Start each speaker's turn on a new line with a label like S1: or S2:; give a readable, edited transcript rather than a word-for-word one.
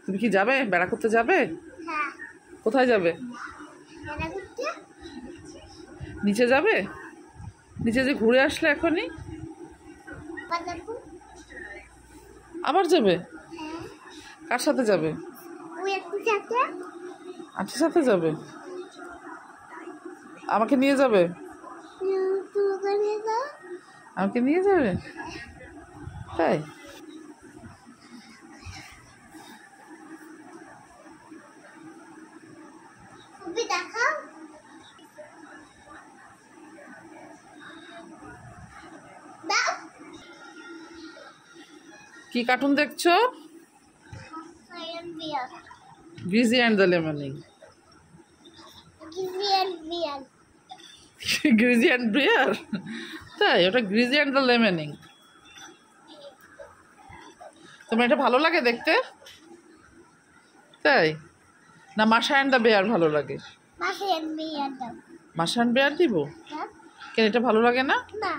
S1: তুমি কি যাবে, বেড়া করতে যাবে?
S2: হ্যাঁ।
S1: কোথায় যাবে?
S2: বেড়া করতে।
S1: নিচে যাবে? নিচে যে ঘুরে আসলে এখনই আবার যাবে?
S2: হ্যাঁ।
S1: কার সাথে যাবে?
S2: ওই একটু সাথে।
S1: আন্টির সাথে যাবে? আমাকে নিয়ে যাবে?
S2: তোমাকে নিয়ে যাও।
S1: আমাকে নিয়ে যাবে? তাই?
S2: ছবি দেখাও। দাও।
S1: কি কার্টুন দেখছো?
S2: Bear.
S1: Grizzy and the lemming.
S2: Bear.
S1: Grizzy and ব্রিয়ার? তাই? ওটা গ্রিজি অ্যান্ড দ্য লেমনিং। তোমার এটা ভালো লাগে দেখতে? তাই? না মাশা অ্যান্ড দ্য বেয়ার ভালো লাগে?
S2: মাশা অ্যান্ড বিয়ার দাও।
S1: মাশা অ্যান্ড বেয়ার দিব?
S2: হ্যাঁ।
S1: কেন এটা ভালো লাগে না?
S2: না।